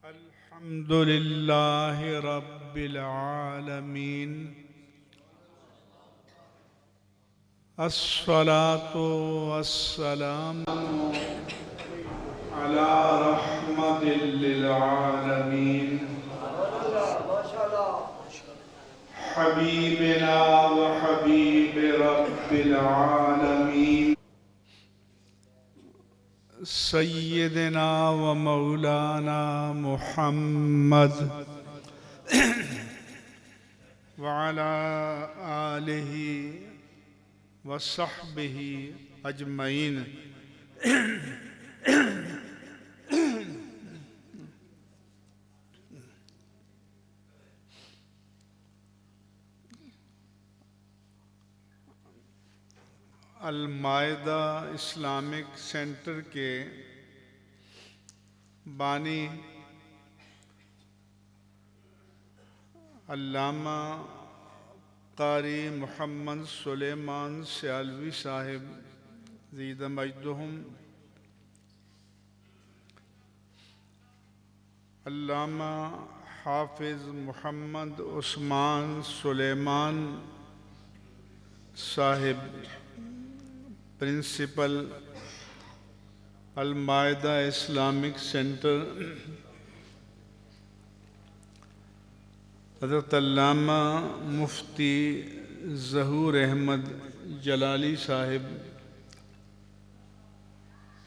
الحمد لله رب العالمين الصلاة والسلام على رحمة للعالمين حبيبنا وحبيب رب العالمين سيدنا ومولانا محمد وعلى آله وصحبه أجمعين المائدہ اسلامک سینٹر کے بانی علامہ قاری محمد سلیمان سیالوی صاحب زید مجدہم، علامہ حافظ محمد عثمان سلیمان صاحب پرنسپل المائدہ اسلامک سینٹر، حضرت علامہ مفتی ظہور احمد جلالی صاحب،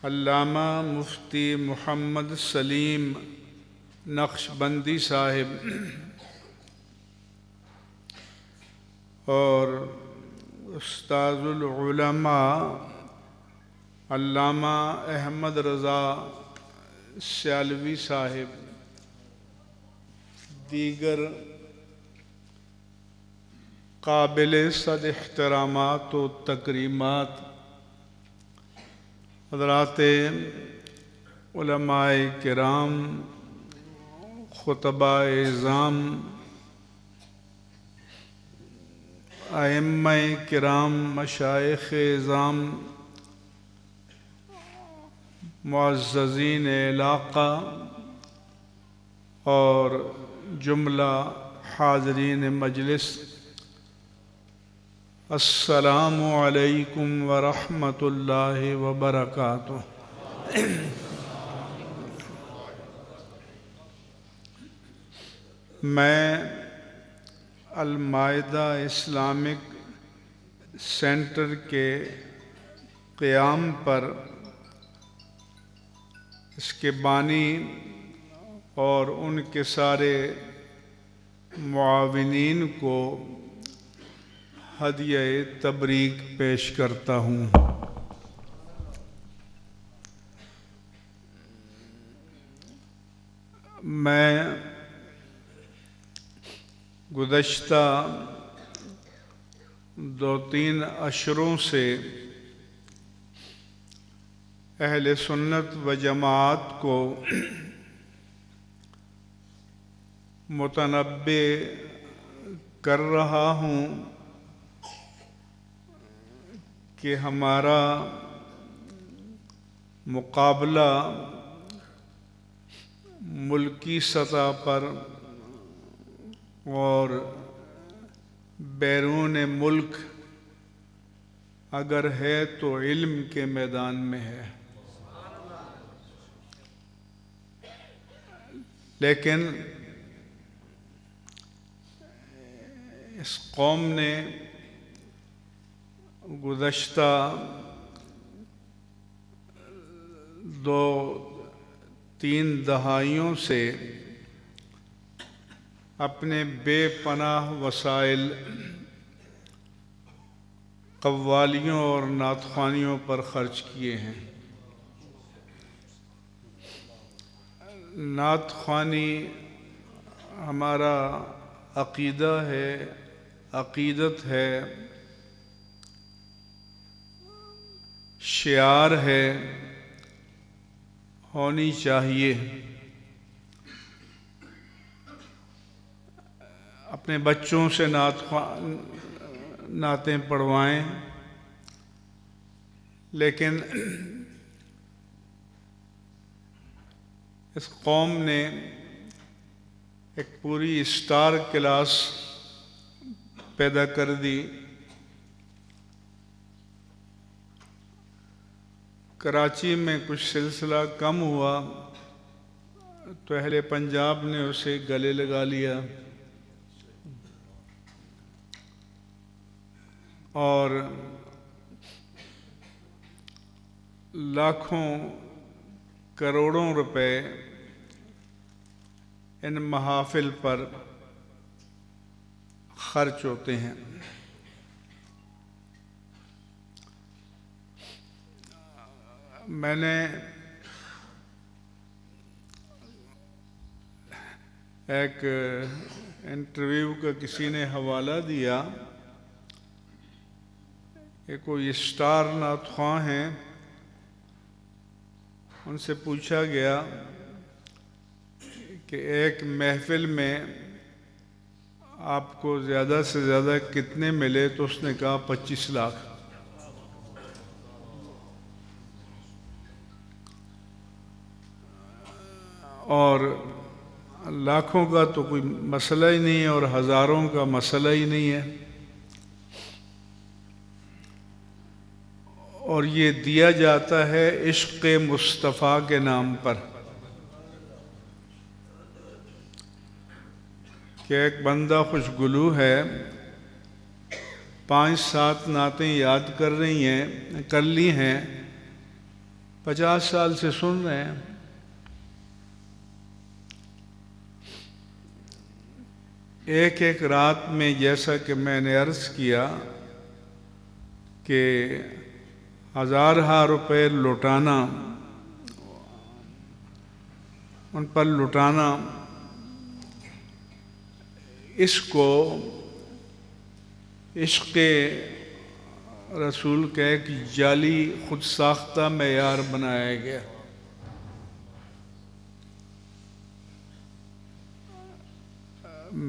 علامہ مفتی محمد سلیم نقشبندی صاحب اور استاذ العلماء علامہ احمد رضا سیالوی صاحب، دیگر قابل صد احترامات و تکریمات حضرات علماء کرام، خطباء اعظام، ائمہ کرام، مشائخ اعظام، معززین علاقہ اور جملہ حاضرین مجلس، السلام علیکم ورحمۃ اللہ وبرکاتہ۔ میں المائدہ اسلامک سینٹر کے قیام پر اس کے بانی اور ان کے سارے معاونین کو ہدیہ تبریک پیش کرتا ہوں۔ میں گزشتہ 2-3 اشروں سے اہل سنت و جماعت کو متنبع کر رہا ہوں کہ ہمارا مقابلہ ملکی سطح پر اور بیرون ملک اگر ہے تو علم کے میدان میں ہے، لیکن اس قوم نے گزشتہ 2-3 دہائیوں سے اپنے بے پناہ وسائل قوالیوں اور نعت خوانیوں پر خرچ کیے ہیں۔ نعت خوانی ہمارا عقیدہ ہے، عقیدت ہے، شعار ہے، ہونی چاہیے۔ اپنے بچوں سے نعتیں پڑھوائیں، لیکن اس قوم نے ایک پوری اسٹار کلاس پیدا کر دی۔ کراچی میں کچھ سلسلہ کم ہوا تو اہل پنجاب نے اسے گلے لگا لیا اور لاکھوں کروڑوں روپے ان محافل پر خرچ ہوتے ہیں۔ میں نے ایک انٹرویو کا کسی نے حوالہ دیا کہ کوئی اسٹار نعت خواں ہیں، ان سے پوچھا گیا کہ ایک محفل میں آپ کو زیادہ سے زیادہ کتنے ملے، تو اس نے کہا 25 لاکھ۔ اور لاکھوں کا تو کوئی مسئلہ ہی نہیں ہے اور ہزاروں کا مسئلہ ہی نہیں ہے، اور یہ دیا جاتا ہے عشق مصطفیٰ کے نام پر کہ ایک بندہ خوشگلو ہے، 5-7 نعتیں یاد کر لی ہیں، 50 سال سے سن رہے ہیں۔ ایک رات میں، جیسا کہ میں نے عرض کیا کہ ہزارہا روپے لٹانا، ان پر لٹانا، اس کو عشق رسول کا ایک جعلی خود ساختہ معیار بنایا گیا۔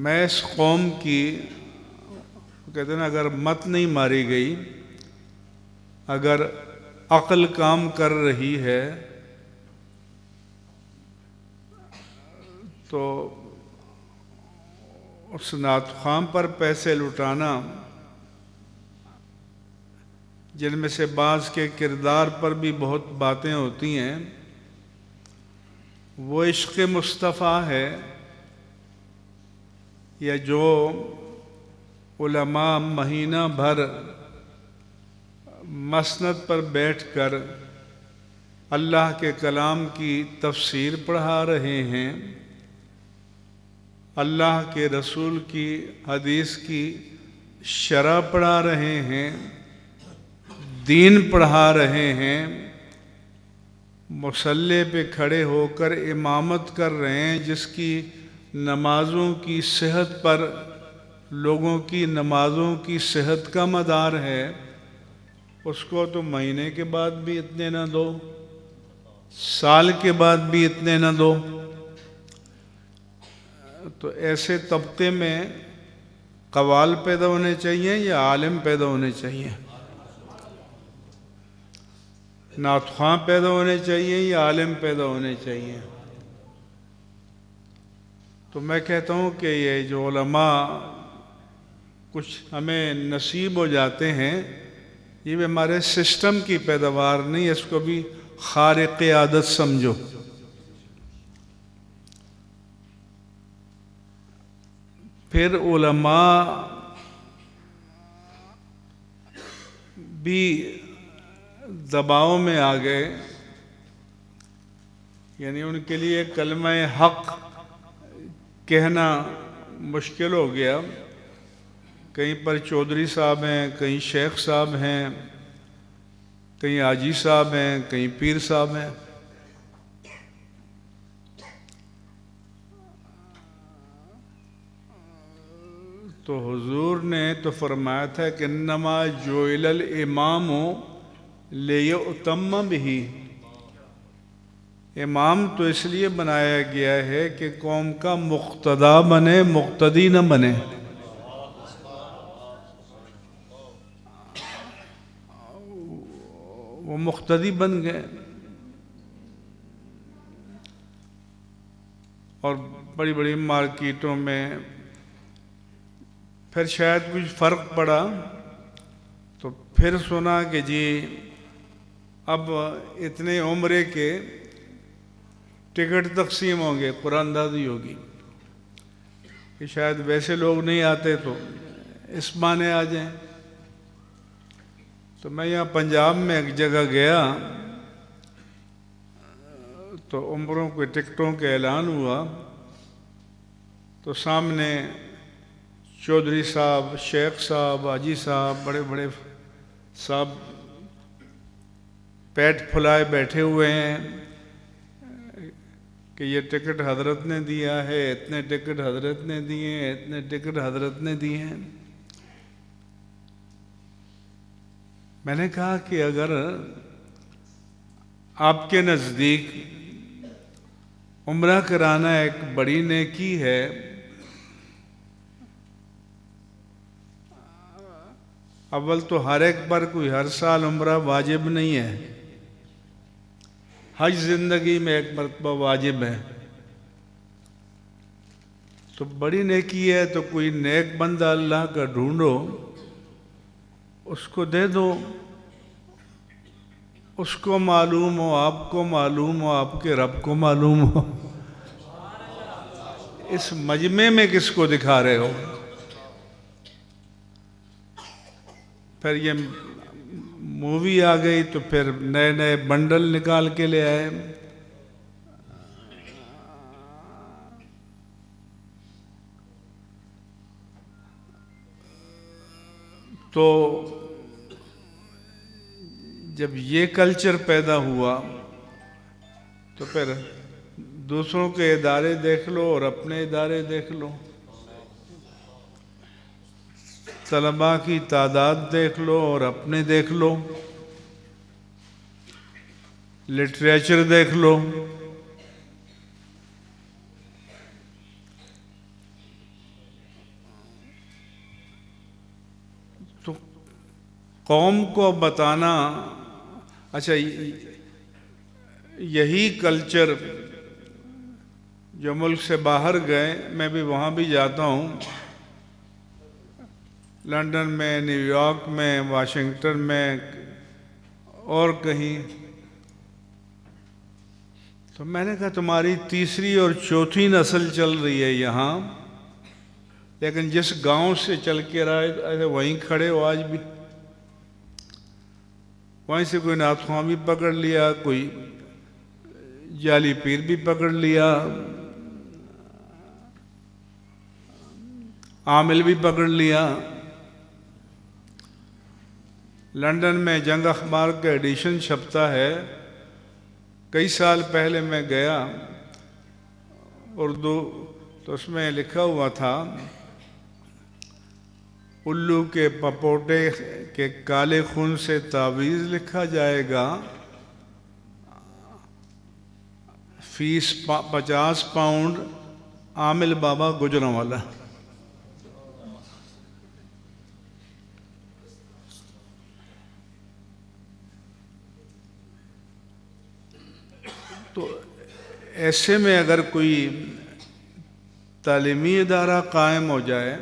میں اس قوم کی، کہتے ہیں نا، اگر مت نہیں ماری گئی، اگر عقل کام کر رہی ہے تو اس نعت خواں پر پیسے لٹانا، جن میں سے بعض کے کردار پر بھی بہت باتیں ہوتی ہیں، وہ عشق مصطفیٰ ہے، یا جو علماء مہینہ بھر مسند پر بیٹھ کر اللہ کے کلام کی تفسیر پڑھا رہے ہیں، اللہ کے رسول کی حدیث کی شرح پڑھا رہے ہیں، دین پڑھا رہے ہیں، مصلی پہ کھڑے ہو کر امامت کر رہے ہیں، جس کی نمازوں کی صحت پر لوگوں کی نمازوں کی صحت کا مدار ہے، اس کو تو مہینے کے بعد بھی اتنے نہ دو، سال کے بعد بھی اتنے نہ دو۔ تو ایسے طبقے میں قوال پیدا ہونے چاہیے یا عالم پیدا ہونے چاہیے؟ نعت خواں پیدا ہونے چاہیے یا عالم پیدا ہونے چاہیے؟ تو میں کہتا ہوں کہ یہ جو علماء کچھ ہمیں نصیب ہو جاتے ہیں، یہ بھی ہمارے سسٹم کی پیداوار نہیں، اس کو بھی خارق عادت سمجھو۔ پھر علماء بھی دباؤ میں آ گئے، یعنی ان کے لیے کلمہ حق کہنا مشکل ہو گیا۔ کہیں پر چودھری صاحب ہیں، کہیں شیخ صاحب ہیں، کہیں حاجی صاحب ہیں، کہیں پیر صاحب ہیں۔ تو حضور نے تو فرمایا تھا کہ انما جعل الامام لیؤتم بہ، امام تو اس لیے بنایا گیا ہے کہ قوم کا مقتدا بنے، مقتدی نہ بنے۔ وہ مقتدی بن گئے۔ اور بڑی بڑی مارکیٹوں میں. پھر شاید کچھ فرق پڑا تو پھر سنا کہ جی اب اتنے عمرے کے ٹکٹ تقسیم ہوں گے، قرآن دازی ہوگی کہ شاید ویسے لوگ نہیں آتے تو اس بہانے آ جائیں. تو میں یہاں پنجاب میں ایک جگہ گیا تو عمروں کے ٹکٹوں کے اعلان ہوا تو سامنے چودھری صاحب، شیخ صاحب، حاجی صاحب، بڑے بڑے صاحب پیٹ پھلائے بیٹھے ہوئے ہیں کہ یہ ٹکٹ حضرت نے دیا ہے، اتنے ٹکٹ حضرت نے دیے ہیں، اتنے ٹکٹ حضرت نے دیے ہیں. میں نے کہا کہ اگر آپ کے نزدیک عمرہ کرانا ایک بڑی نیکی ہے، اول تو ہر ایک پر کوئی ہر سال عمرہ واجب نہیں ہے، حج زندگی میں ایک مرتبہ واجب ہے. تو بڑی نیکی ہے تو کوئی نیک بندہ اللہ کا ڈھونڈو، اس کو دے دو، اس کو معلوم ہو، آپ کو معلوم ہو، آپ کے رب کو معلوم ہو. اس مجمع میں کس کو دکھا رہے ہو؟ پھر یہ مووی آ گئی تو پھر نئے نئے بنڈل نکال کے لے آئے. تو جب یہ کلچر پیدا ہوا تو پھر دوسروں کے ادارے دیکھ لو اور اپنے ادارے دیکھ لو، طلباء کی تعداد دیکھ لو اور اپنے دیکھ لو، لٹریچر دیکھ لو. تو قوم کو بتانا، اچھا یہی کلچر جو ملک سے باہر گئے، میں بھی وہاں بھی جاتا ہوں، لندن میں، نیو یارک میں، واشنگٹن میں اور کہیں. تو میں نے کہا تمہاری تیسری اور چوتھی نسل چل رہی ہے یہاں، لیکن جس گاؤں سے چل کے رہے وہیں کھڑے ہو آج بھی. وہیں سے کوئی نعت خواں بھی پکڑ لیا، کوئی جعلی پیر بھی پکڑ لیا، عامل بھی پکڑ لیا. لندن میں جنگ اخبار کا ایڈیشن چھپتا ہے، کئی سال پہلے میں گیا، اردو، تو اس میں لکھا ہوا تھا الو کے پپوٹے کے کالے خون سے تعویذ لکھا جائے گا، فیس 50 پاؤنڈ، عامل بابا گجرانوالا. تو ایسے میں اگر کوئی تعلیمی ادارہ قائم ہو جائے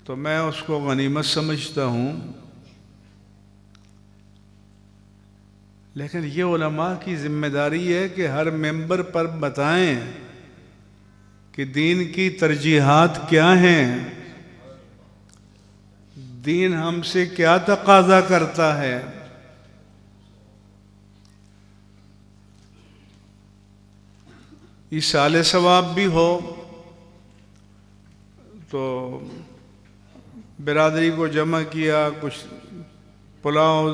تو میں اس کو غنیمت سمجھتا ہوں. لیکن یہ علماء کی ذمہ داری ہے کہ ہر ممبر پر بتائیں کہ دین کی ترجیحات کیا ہیں، دین ہم سے کیا تقاضا کرتا ہے. ایصال ثواب بھی ہو تو برادری کو جمع کیا، کچھ پلاؤ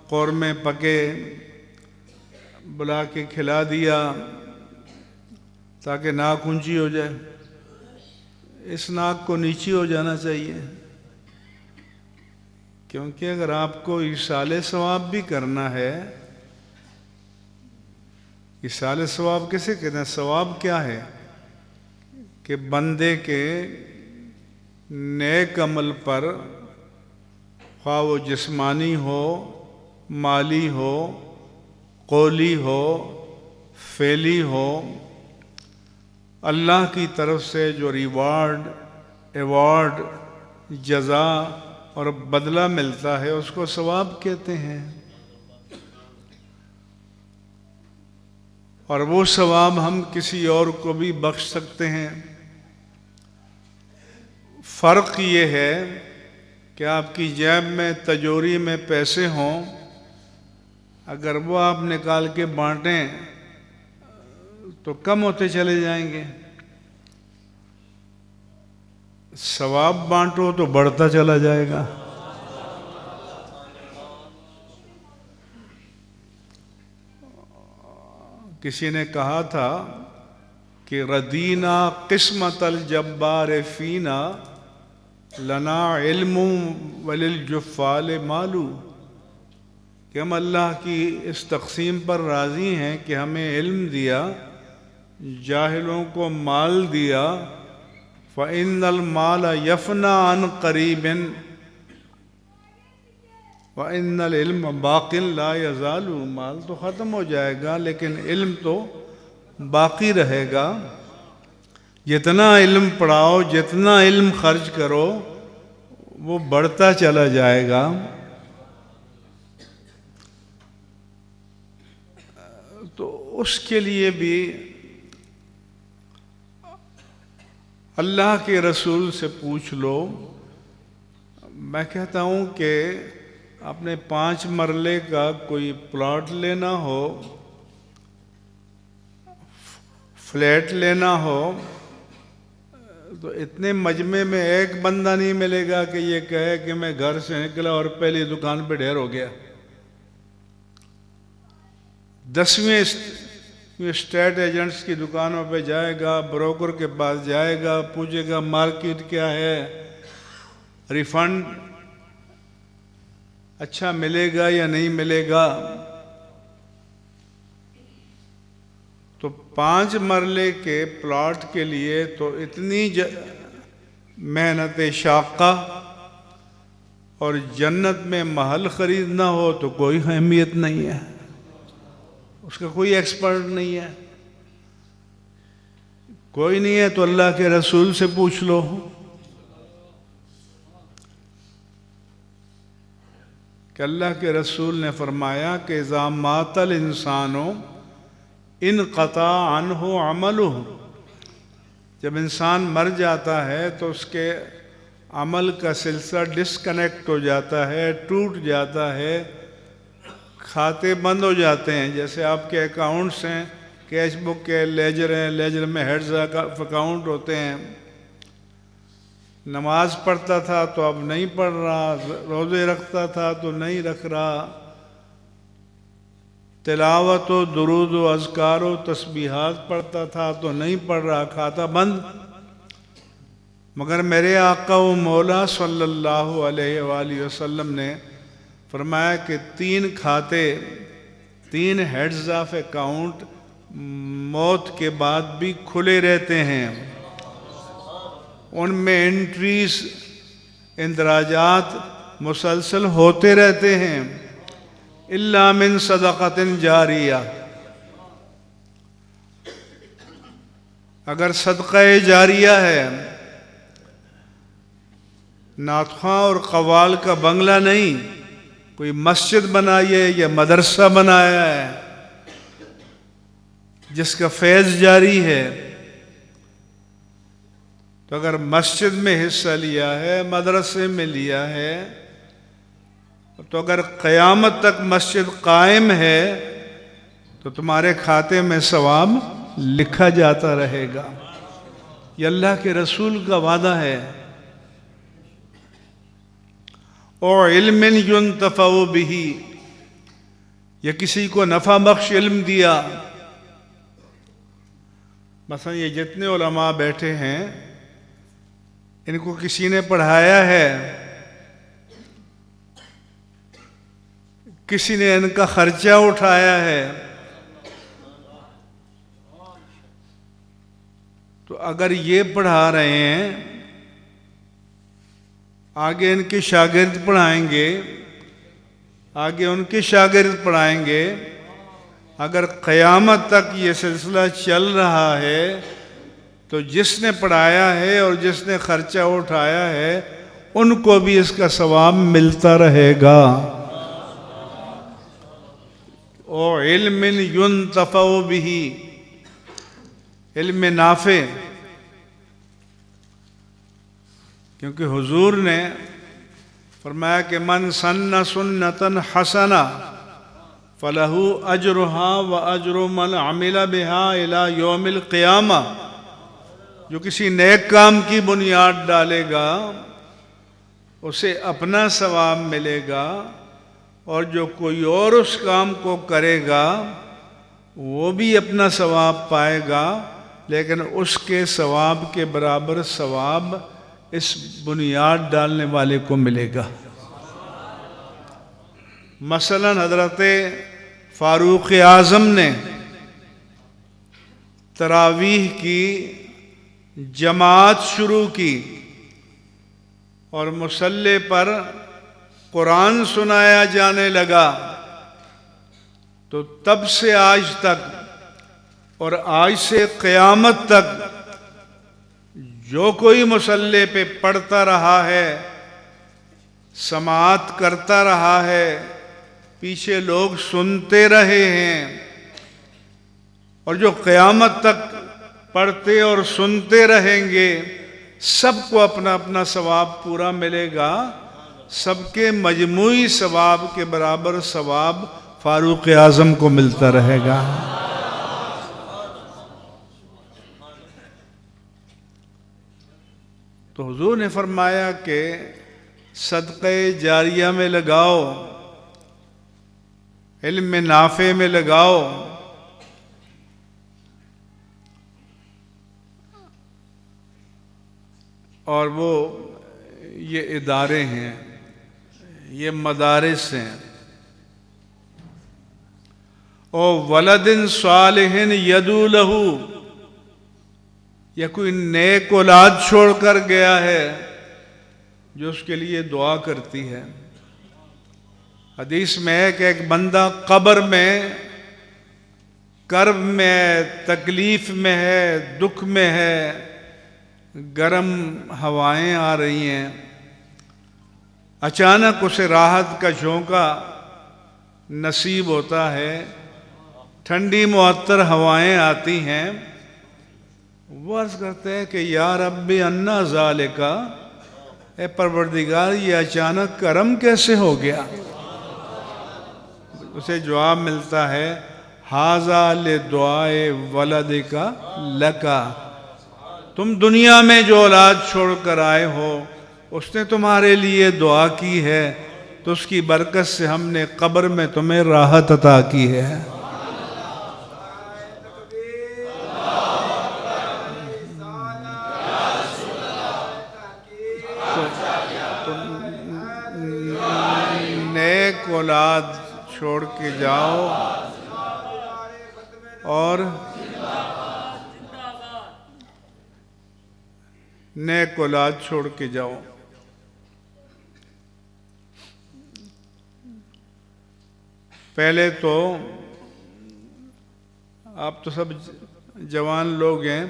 قورمے پکے بلا کے کھلا دیا تاکہ ناک اونچی ہو جائے. اس ناک کو نیچی ہو جانا چاہیے، کیونکہ اگر آپ کو ایصال ثواب بھی کرنا ہے، ایصال ثواب کسے کہتے ہیں؟ ثواب کیا ہے کہ بندے کے نیک عمل پر، خواہ وہ جسمانی ہو، مالی ہو، قولی ہو، فعلی ہو، اللہ کی طرف سے جو ایوارڈ، جزا اور بدلہ ملتا ہے اس کو ثواب کہتے ہیں، اور وہ ثواب ہم کسی اور کو بھی بخش سکتے ہیں۔ فرق یہ ہے کہ آپ کی جیب میں تجوری میں پیسے ہوں، اگر وہ آپ نکال کے بانٹیں تو کم ہوتے چلے جائیں گے، ثواب بانٹو تو بڑھتا چلا جائے گا۔ کسی نے کہا تھا کہ ردینا قسمت الجبار فینا لنا علم وللجفال مالو، کہ ہم اللہ کی اس تقسیم پر راضی ہیں کہ ہمیں علم دیا، جاہلوں کو مال دیا، فَإِنَّ الْمَالَ يَفْنَى عَنْ قَرِيبٍ وَإِنَّ الْعِلْمَ بَاقٍ لَا يَزَالُ، مال تو ختم ہو جائے گا لیکن علم تو باقی رہے گا۔ جتنا علم پڑھاؤ، جتنا علم خرچ کرو، وہ بڑھتا چلا جائے گا۔ تو اس کے لیے بھی اللہ کے رسول سے پوچھ لو۔ میں کہتا ہوں کہ اپنے 5 مرلے کا کوئی پلاٹ لینا ہو، فلیٹ لینا ہو، تو اتنے مجمع میں ایک بندہ نہیں ملے گا کہ یہ کہے کہ میں گھر سے نکلا اور پہلی دکان پہ ڈھیر ہو گیا۔ 10ویں اسٹیٹ ایجنٹس کی دکانوں پہ جائے گا، بروکر کے پاس جائے گا، پوچھے گا مارکیٹ کیا ہے، ریفنڈ اچھا ملے گا یا نہیں ملے گا۔ تو 5 مرلے کے پلاٹ کے لیے تو اتنی محنت شاقہ، اور جنت میں محل خریدنا ہو تو کوئی اہمیت نہیں ہے، اس کا کوئی ایکسپرٹ نہیں ہے، کوئی نہیں ہے تو اللہ کے رسول سے پوچھ لو۔ کہ اللہ کے رسول نے فرمایا کہ اذا مات الانسان انقطع عنہ عملہ، جب انسان مر جاتا ہے تو اس کے عمل کا سلسلہ ڈسکنیکٹ ہو جاتا ہے، ٹوٹ جاتا ہے، کھاتے بند ہو جاتے ہیں۔ جیسے آپ کے اکاؤنٹس ہیں، کیش بک کے لیجر ہیں، لیجر میں ہیڈز آف اکاؤنٹ ہوتے ہیں۔ نماز پڑھتا تھا تو اب نہیں پڑھ رہا، روزے رکھتا تھا تو نہیں رکھ رہا، تلاوت و درود و اذکار و تسبیحات پڑھتا تھا تو نہیں پڑھ رہا، کھاتا بند۔ مگر میرے آقا و مولا صلی اللہ علیہ وآلہ وسلم نے فرمایا کہ 3 کھاتے، 3 ہیڈز آف اکاؤنٹ موت کے بعد بھی کھلے رہتے ہیں، ان میں انٹریز، اندراجات مسلسل ہوتے رہتے ہیں، الا من صدقۃ جاریہ، اگر صدقہ جاریہ ہے، ناطخواں اور قوال کا بنگلہ نہیں، کوئی مسجد بنائی ہے یا مدرسہ بنایا ہے جس کا فیض جاری ہے، تو اگر مسجد میں حصہ لیا ہے، مدرسے میں لیا ہے، تو اگر قیامت تک مسجد قائم ہے تو تمہارے کھاتے میں ثواب لکھا جاتا رہے گا۔ یہ اللہ کے رسول کا وعدہ ہے۔ اور علم ينتفع به، یا کسی کو نفع بخش علم دیا۔ مثلا یہ جتنے علماء بیٹھے ہیں، ان کو کسی نے پڑھایا ہے، کسی نے ان کا خرچہ اٹھایا ہے، تو اگر یہ پڑھا رہے ہیں، آگے ان کے شاگرد پڑھائیں گے، آگے ان کے شاگرد پڑھائیں گے، اگر قیامت تک یہ سلسلہ چل رہا ہے تو جس نے پڑھایا ہے اور جس نے خرچہ اٹھایا ہے ان کو بھی اس کا ثواب ملتا رہے گا۔ او علم ينتفع به، علم نافع، کیونکہ حضور نے فرمایا کہ من سن سنتا حسنہ فلہ اجرہا و اجر من عمل بہا الی یوم القیامہ، جو کسی نیک کام کی بنیاد ڈالے گا اسے اپنا ثواب ملے گا، اور جو کوئی اور اس کام کو کرے گا وہ بھی اپنا ثواب پائے گا، لیکن اس کے ثواب کے برابر ثواب اس بنیاد ڈالنے والے کو ملے گا۔ مثلا حضرت فاروق اعظم نے تراویح کی جماعت شروع کی اور مصلی پر قرآن سنایا جانے لگا، تو تب سے آج تک اور آج سے قیامت تک جو کوئی مصلی پہ پڑھتا رہا ہے، سماعت کرتا رہا ہے، پیچھے لوگ سنتے رہے ہیں، اور جو قیامت تک پڑھتے اور سنتے رہیں گے، سب کو اپنا اپنا ثواب پورا ملے گا، سب کے مجموعی ثواب کے برابر ثواب فاروق اعظم کو ملتا رہے گا۔ تو حضور نے فرمایا کہ صدقہ جاریہ میں لگاؤ، علم نافع میں لگاؤ، اور وہ یہ ادارے ہیں، یہ مدارس ہیں۔ او ولد صالح یدعو لہ، یا کوئی نیک اولاد چھوڑ کر گیا ہے جو اس کے لیے دعا کرتی ہے۔ حدیث میں ہے کہ ایک بندہ قبر میں کرب میں ہے، تکلیف میں ہے، دکھ میں ہے، گرم ہوائیں آ رہی ہیں، اچانک اسے راحت کا جھونکا نصیب ہوتا ہے، ٹھنڈی معطر ہوائیں آتی ہیں، وہ عرض کرتے ہیں کہ یا رب انا ذالکا، اے پروردگار یہ اچانک کرم کیسے ہو گیا؟ اسے جواب ملتا ہے ھذا لدعاء ولدک لکا، تم دنیا میں جو اولاد چھوڑ کر آئے ہو اس نے تمہارے لیے دعا کی ہے، تو اس کی برکت سے ہم نے قبر میں تمہیں راحت عطا کی ہے۔ نیک اولاد چھوڑ کے جاؤ اور نیک اولاد چھوڑ کے جاؤ۔ پہلے تو آپ تو سب جوان لوگ ہیں،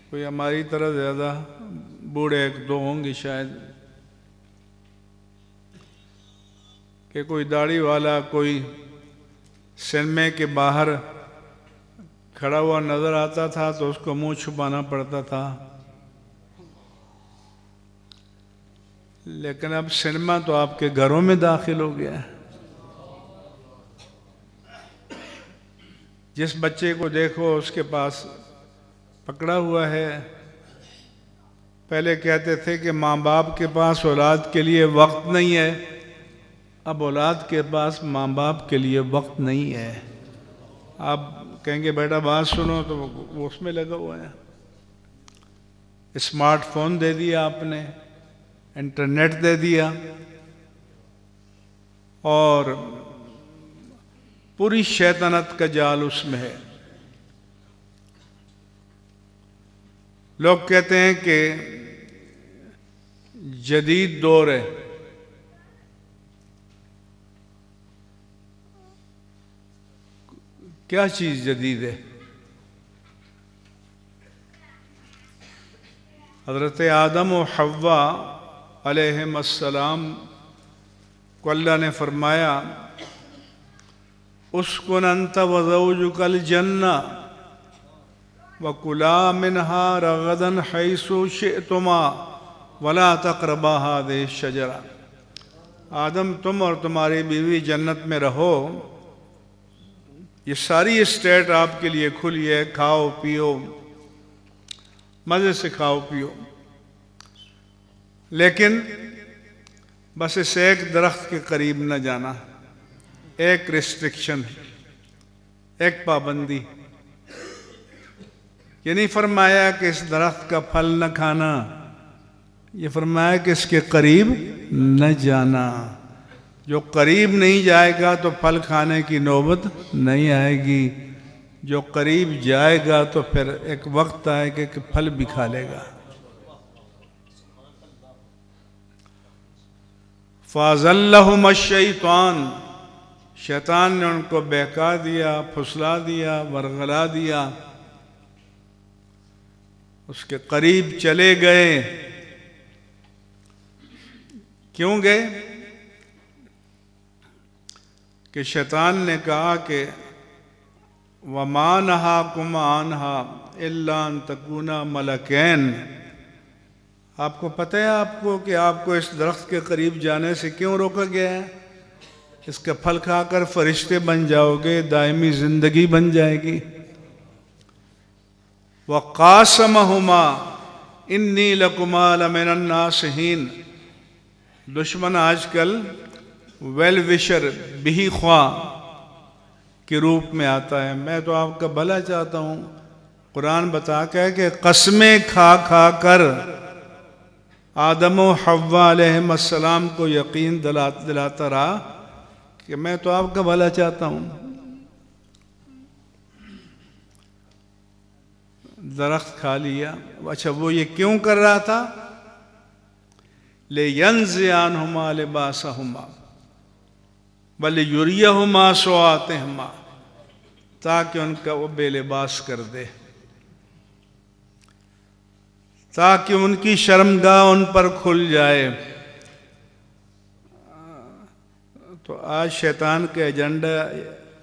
کوئی ہماری طرح زیادہ بوڑھے ایک دو ہوں گے شاید، کہ کوئی داڑھی والا کوئی سنیما کے باہر کھڑا ہوا نظر آتا تھا تو اس کو منہ چھپانا پڑتا تھا، لیکن اب سنیما تو آپ کے گھروں میں داخل ہو گیا ہے۔ جس بچے کو دیکھو اس کے پاس پکڑا ہوا ہے۔ پہلے کہتے تھے کہ ماں باپ کے پاس اولاد کے لیے وقت نہیں ہے، اب اولاد کے پاس ماں باپ کے لیے وقت نہیں ہے۔ آپ کہیں گے بیٹا بات سنو تو وہ اس میں لگا ہوا ہے، اسمارٹ فون دے دیا آپ نے، انٹرنیٹ دے دیا، اور پوری شیطنت کا جال اس میں ہے۔ لوگ کہتے ہیں کہ جدید دور ہے، کیا چیز جدید ہے؟ حضرت آدم و حوا علیہم السلام کو اللہ نے فرمایا اسکن انت وزوجک الجنہ وکلا منہا رغدا حیث شئتما ولا تقربا ہذہ الشجرہ۔ آدم تم اور تمہاری بیوی جنت میں رہو، یہ ساری اسٹیٹ آپ کے لیے کھلی ہے، کھاؤ پیو، مزے سے کھاؤ پیو، لیکن بس اس ایک درخت کے قریب نہ جانا۔ ایک ریسٹرکشن، ایک پابندی، یہ نہیں فرمایا کہ اس درخت کا پھل نہ کھانا، یہ فرمایا کہ اس کے قریب نہ جانا۔ جو قریب نہیں جائے گا تو پھل کھانے کی نوبت نہیں آئے گی، جو قریب جائے گا تو پھر ایک وقت آئے گا کہ پھل بھی کھا لے گا۔ فَأَزَلَّهُمَا الشَّيْطَانُ، شیطان نے ان کو بہکا دیا، پھسلا دیا، ورغلا دیا، اس کے قریب چلے گئے۔ کیوں گئے؟ کہ شیطان نے کہا کہ وَمَا نَهَاكُمْ عَنْهَا إِلَّا أَن تَكُونَا مَلَكَيْنِ۔ آپ کو پتہ ہے آپ کو کہ آپ کو اس درخت کے قریب جانے سے کیوں روکا گیا ہے؟ اس کا پھل کھا کر فرشتے بن جاؤ گے، دائمی زندگی بن جائے گی۔ وَقَاسَمَهُمَا إِنِّي لَكُمَا لَمِنَ النَّاصِحِينَ۔ دشمن آج کل ویل وشر، بہی خواہ کے روپ میں آتا ہے، میں تو آپ کا بھلا چاہتا ہوں۔ قرآن بتاتا ہے کہ قسمیں کھا کھا کر آدم و حوا علیہم السلام کو یقین دلاتا رہا کہ میں تو آپ کا بھلا چاہتا ہوں۔ درخت کھا لیا۔ اچھا وہ یہ کیوں کر رہا تھا؟ لِيَنزِعَ عَنْهُمَا لِبَاسَهُمَا وَلِيُرِيَهُمَا سَوْآتِهُمَا، تاکہ ان کا وہ بے لباس کر دے، تاکہ ان کی شرمگاہ ان پر کھل جائے۔ تو آج شیطان کا ایجنڈا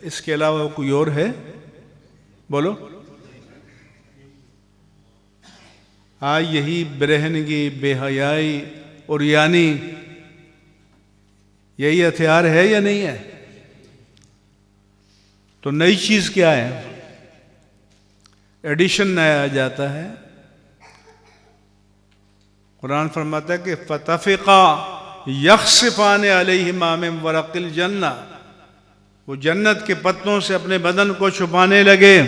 اس کے علاوہ کوئی اور ہے؟ بولو۔ آج یہی برہنگی، بے حیائی اور یعنی یہی ہتھیار ہے یا نہیں ہے؟ تو نئی چیز کیا ہے؟ ایڈیشن نیا آ جاتا ہے۔ قرآن فرماتا ہے کہ فَتَفِقَا يَخْصِفَانِ عَلَيْهِمَا مِن وَرَقِ الْجَنَّةِ، وہ جنت کے پتوں سے اپنے بدن کو چھپانے لگے۔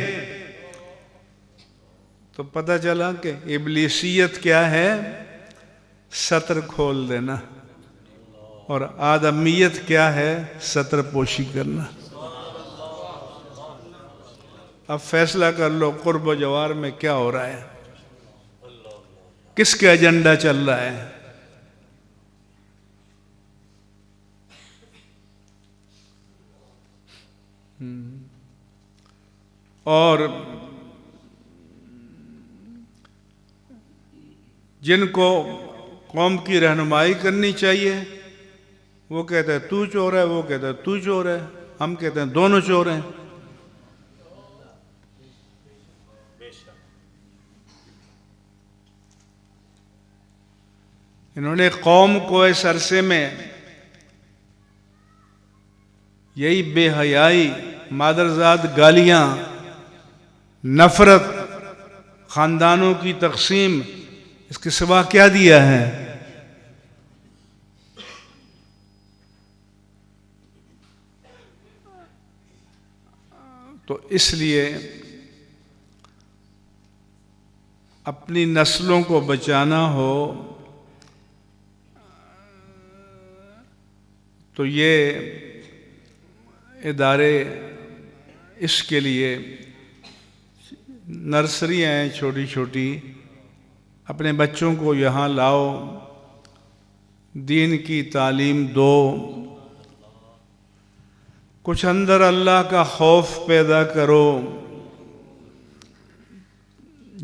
تو پتہ چلا کہ ابلیسیت کیا ہے؟ ستر کھول دینا۔ اور آدمیت کیا ہے؟ ستر پوشی کرنا۔ اب فیصلہ کر لو قرب و جوار میں کیا ہو رہا ہے، کس کا ایجنڈا چل رہا ہے؟ اور جن کو قوم کی رہنمائی کرنی چاہیے وہ کہتے ہیں تو چور ہے، وہ کہتے ہیں تو چور ہے، ہم کہتے ہیں دونوں چور ہیں۔ انہوں نے قوم کو اس عرصے میں یہی بے حیائی، مادرزاد گالیاں، نفرت، خاندانوں کی تقسیم، اس کے سوا کیا دیا ہے؟ تو اس لیے اپنی نسلوں کو بچانا ہو تو یہ ادارے اس کے لیے نرسریاں ہیں چھوٹی چھوٹی، اپنے بچوں کو یہاں لاؤ، دین کی تعلیم دو، کچھ اندر اللہ کا خوف پیدا کرو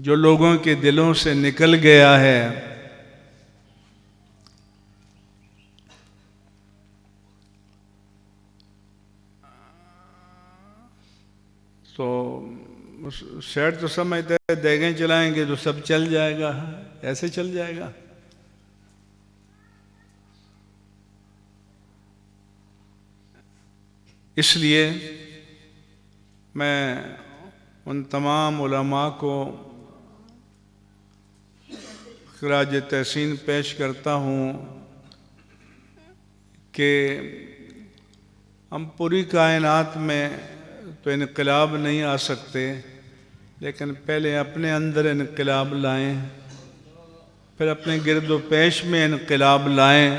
جو لوگوں کے دلوں سے نکل گیا ہے۔ تو شیٹ تو سمجھتے ہیں دیگیں چلائیں گے تو سب چل جائے گا، ایسے چل جائے گا۔ اس لیے میں ان تمام علماء کو خراج تحسین پیش کرتا ہوں کہ ہم پوری کائنات میں تو انقلاب نہیں آ سکتے، لیکن پہلے اپنے اندر انقلاب لائیں، پھر اپنے گرد و پیش میں انقلاب لائیں،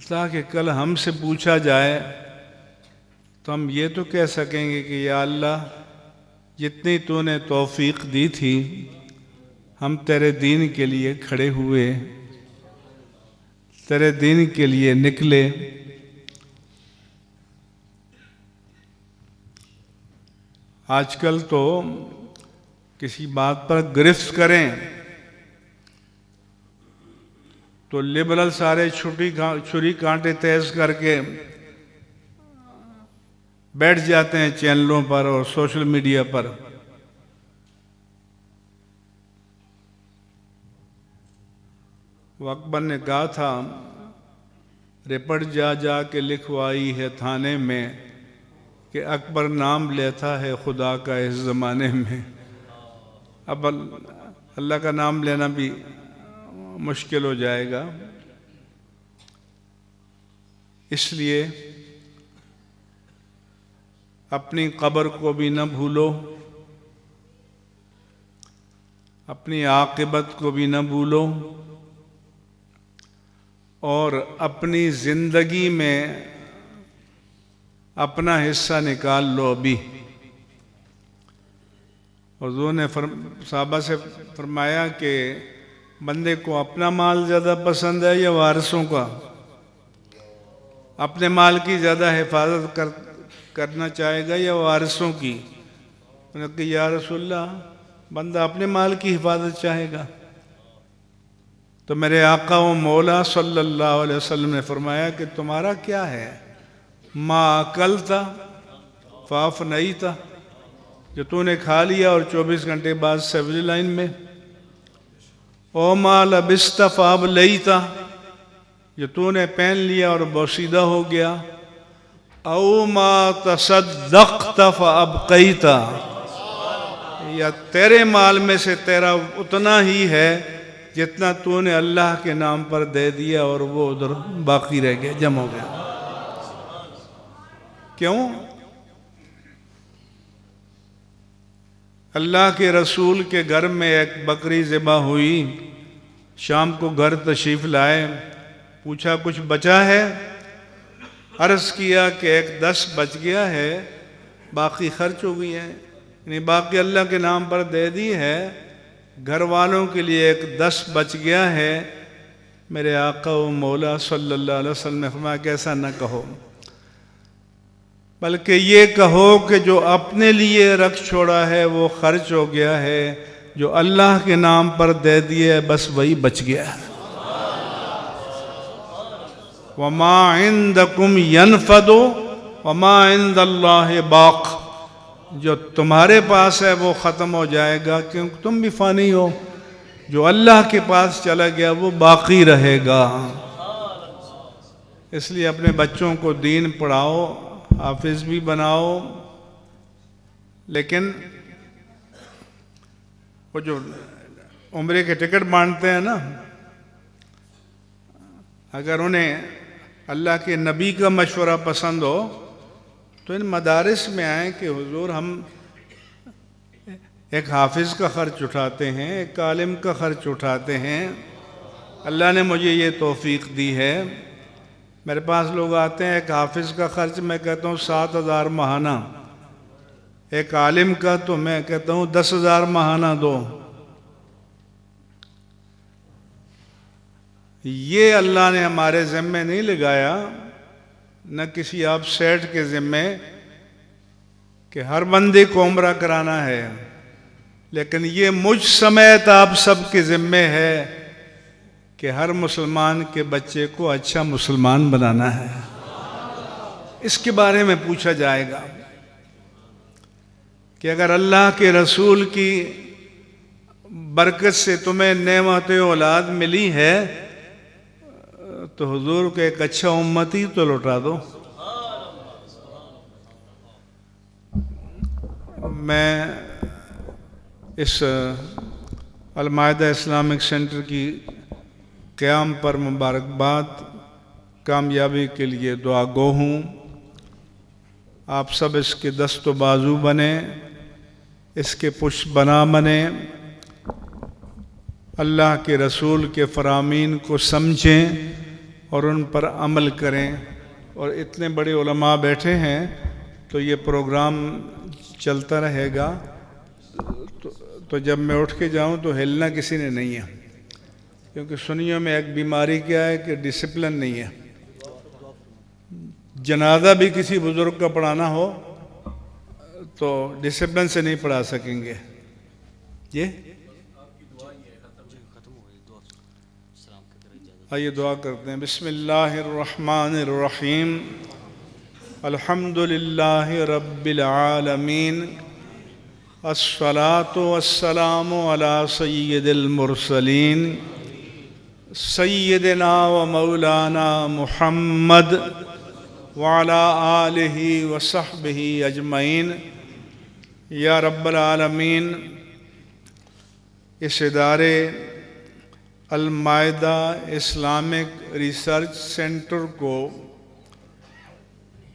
تاکہ کل ہم سے پوچھا جائے تو ہم یہ تو کہہ سکیں گے کہ یا اللہ جتنی تو نے توفیق دی تھی ہم تیرے دین کے لیے کھڑے ہوئے، تیرے دین کے لیے نکلے۔ آج کل تو کسی بات پر گرفت کریں تو لبرل سارے چھری کانٹے تیز کر کے بیٹھ جاتے ہیں چینلوں پر اور سوشل میڈیا پر۔ وہ اکبر نے کہا تھا رپٹ جا جا کے لکھوائی ہے تھانے میں کہ اکبر نام لیتا ہے خدا کا اس زمانے میں۔ اب اللہ کا نام لینا بھی مشکل ہو جائے گا، اس لیے اپنی قبر کو بھی نہ بھولو، اپنی عاقبت کو بھی نہ بھولو، اور اپنی زندگی میں اپنا حصہ نکال لو ابھی۔ حضور نے صحابہ سے فرمایا کہ بندے کو اپنا مال زیادہ پسند ہے یا وارثوں کا؟ اپنے مال کی زیادہ حفاظت کرنا چاہے گا یا وارثوں کی؟ انہوں نے کہا یا رسول اللہ بندہ اپنے مال کی حفاظت چاہے گا۔ تو میرے آقا و مولا صلی اللہ علیہ وسلم نے فرمایا کہ تمہارا کیا ہے؟ ما اکلتا فافنیتا، جو تو نے کھا لیا اور 24 گھنٹے بعد سیوری لائن میں، او ما لبست فابلیتا، جو تو نے پہن لیا اور بوسیدہ ہو گیا، او ما تصدقت فابقیتا، یا تیرے مال میں سے تیرا اتنا ہی ہے جتنا تو نے اللہ کے نام پر دے دیا اور وہ ادھر باقی رہ گیا، جمع ہو گیا۔ کیوں؟ اللہ کے رسول کے گھر میں ایک بکری ذبح ہوئی، شام کو گھر تشریف لائے، پوچھا کچھ بچا ہے؟ عرض کیا کہ ایک 10 بچ گیا ہے، باقی خرچ ہو گئی ہے، یعنی باقی اللہ کے نام پر دے دی ہے، گھر والوں کے لیے ایک 10 بچ گیا ہے۔ میرے آقا و مولا صلی اللہ علیہ وسلم نے فرمایا کہ ایسا نہ کہو، بلکہ یہ کہو کہ جو اپنے لیے رکھ چھوڑا ہے وہ خرچ ہو گیا ہے، جو اللہ کے نام پر دے دیے بس وہی بچ گیا ہے۔ وَمَا عِندَكُمْ يَنْفَدُ وَمَا عِندَ اللَّهِ بَاقٍ، جو تمہارے پاس ہے وہ ختم ہو جائے گا کیونکہ تم بھی فانی ہو، جو اللہ کے پاس چلا گیا وہ باقی رہے گا۔ اس لیے اپنے بچوں کو دین پڑھاؤ، حافظ بھی بناؤ، لیکن وہ جو عمرے کے ٹکٹ بانٹتے ہیں نا، اگر انہیں اللہ کے نبی کا مشورہ پسند ہو تو ان مدارس میں آئیں کہ حضور ہم ایک حافظ کا خرچ اٹھاتے ہیں، ایک عالم کا خرچ اٹھاتے ہیں، اللہ نے مجھے یہ توفیق دی ہے۔ میرے پاس لوگ آتے ہیں ایک حافظ کا خرچ میں کہتا ہوں 7,000 ماہانہ، ایک عالم کا تو میں کہتا ہوں 10,000 ماہانہ دو۔ یہ اللہ نے ہمارے ذمہ نہیں لگایا نہ کسی آپ سیٹ کے ذمے کہ ہر بندے کو عمرہ کرانا ہے، لیکن یہ مجھ سمیت آپ سب کے ذمے ہے کہ ہر مسلمان کے بچے کو اچھا مسلمان بنانا ہے۔ اس کے بارے میں پوچھا جائے گا کہ اگر اللہ کے رسول کی برکت سے تمہیں نعمت اولاد ملی ہے تو حضور کو ایک اچھا امتی تو لوٹا دو۔ میں اس المائدہ اسلامک سینٹر کی قیام پر مبارکباد، کامیابی کے لیے دعا گو ہوں۔ آپ سب اس کے دست و بازو بنیں، اس کے پشت بنا بنیں، اللہ کے رسول کے فرامین کو سمجھیں اور ان پر عمل کریں۔ اور اتنے بڑے علماء بیٹھے ہیں تو یہ پروگرام چلتا رہے گا، تو جب میں اٹھ کے جاؤں تو ہلنا کسی نے نہیں ہے، کیونکہ سنیوں میں ایک بیماری کیا ہے کہ ڈسپلن نہیں ہے۔ جنازہ بھی کسی بزرگ کا پڑھانا ہو تو ڈسپلن سے نہیں پڑھا سکیں گے۔ یہ آئیے دعا کرتے ہیں۔ بسم اللہ الرحمن الرحیم، الحمد للہ رب العالمین، الصلاة والسلام علی سید المرسلین، سیدنا و مولانا محمد وعلی آلہ وصحبہ اجمعین۔ یا رب العالمین، اس ادارے المائدہ اسلامک ریسرچ سینٹر کو،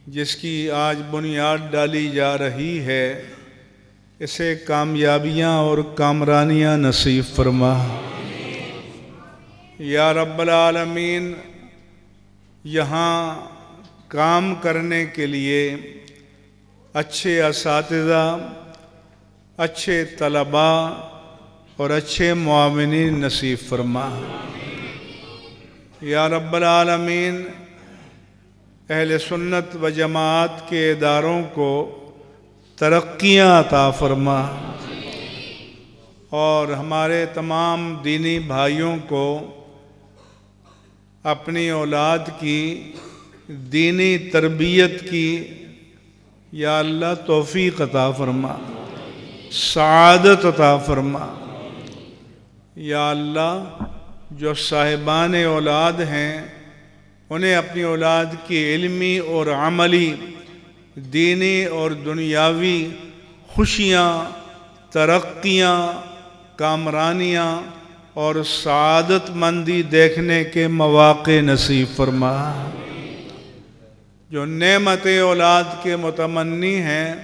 جس کی آج بنیاد ڈالی جا رہی ہے، اسے کامیابیاں اور کامرانیاں نصیب فرما۔ یا رب العالمین، یہاں کام کرنے کے لیے اچھے اساتذہ، اچھے طلباء اور اچھے معاونین نصیب فرما۔ یا رب العالمین، اہل سنت و جماعت کے اداروں کو ترقیاں عطا فرما، اور ہمارے تمام دینی بھائیوں کو اپنی اولاد کی دینی تربیت کی یا اللہ توفیق عطا فرما، سعادت عطا فرما۔ یا اللہ، جو صاحبان اولاد ہیں انہیں اپنی اولاد کی علمی اور عملی، دینی اور دنیاوی خوشیاں، ترقیاں، کامرانیاں اور سعادت مندی دیکھنے کے مواقع نصیب فرما۔ جو نعمت اولاد کے متمنی ہیں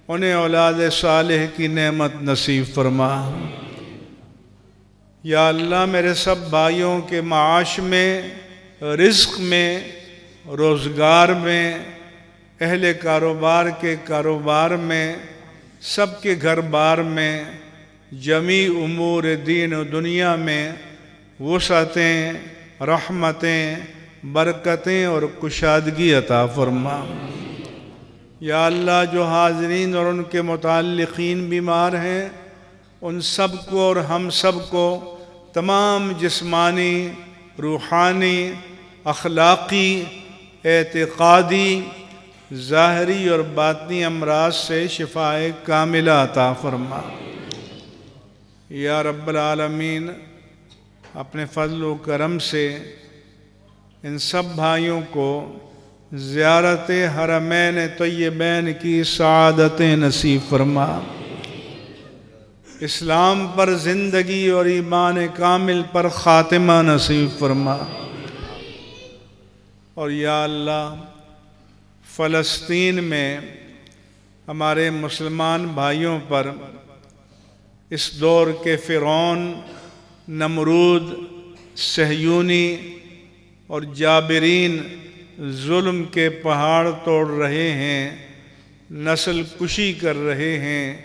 انہیں اولاد صالح کی نعمت نصیب فرما۔ یا اللہ، میرے سب بھائیوں کے معاش میں، رزق میں، روزگار میں، اہل کاروبار کے کاروبار میں، سب کے گھر بار میں، جمیع امور دین و دنیا میں وسعتیں، رحمتیں، برکتیں اور کشادگی عطا فرما۔ یا اللہ، جو حاضرین اور ان کے متعلقین بیمار ہیں ان سب کو اور ہم سب کو تمام جسمانی، روحانی، اخلاقی، اعتقادی، ظاہری اور باطنی امراض سے شفاء کاملہ عطا فرما۔ یا رب العالمین، اپنے فضل و کرم سے ان سب بھائیوں کو زیارت حرمین طیبین کی سعادتیں نصیب فرما، اسلام پر زندگی اور ایمان کامل پر خاتمہ نصیب فرما۔ اور یا اللہ، فلسطین میں ہمارے مسلمان بھائیوں پر اس دور کے فرعون، نمرود، صہیونی اور جابرین ظلم کے پہاڑ توڑ رہے ہیں، نسل کشی کر رہے ہیں۔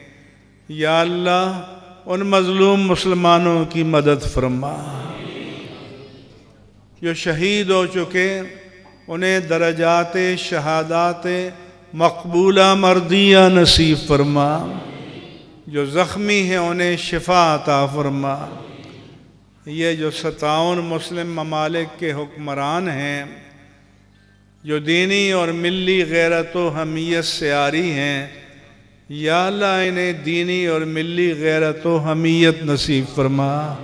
یا اللہ، ان مظلوم مسلمانوں کی مدد فرما۔ جو شہید ہو چکے انہیں درجات شہادات مقبولہ مردیہ نصیب فرما، جو زخمی ہیں انہیں شفا عطا فرما۔ یہ جو 57 مسلم ممالک کے حکمران ہیں، جو دینی اور ملی غیرت و حمیت سے عاری ہیں، یا اللہ انہیں دینی اور ملی غیرت و حمیت نصیب فرما،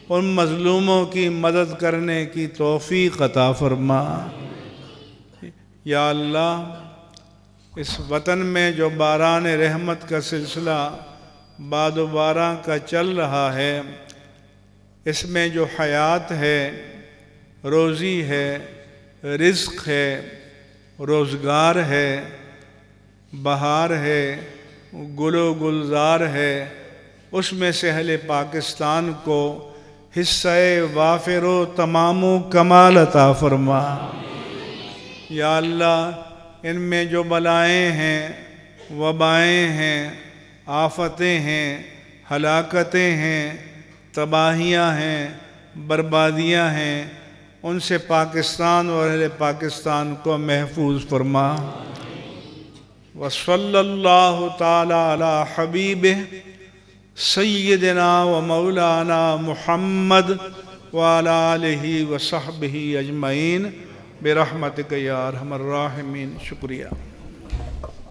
ان مظلوموں کی مدد کرنے کی توفیق عطا فرما۔ یا اللہ اس وطن میں جو باران رحمت کا سلسلہ باد و باراں کا چل رہا ہے، اس میں جو حیات ہے، روزی ہے، رزق ہے، روزگار ہے، بہار ہے، گل و گلزار ہے، اس میں سے اہل پاکستان کو حصہ وافر و تمام و کمال عطا فرما۔ یا اللہ ان میں جو بلائیں ہیں، وبائیں ہیں، آفتیں ہیں، ہلاکتیں ہیں، تباہیاں ہیں، بربادیاں ہیں، ان سے پاکستان اور اہل پاکستان کو محفوظ فرما۔ وصلی اللہ تعالی علی حبیبہ سیدنا و مولانا محمد وعلی آلہ و صحبہ اجمعین برحمتک یا ارحم الراحمین۔ شکریہ۔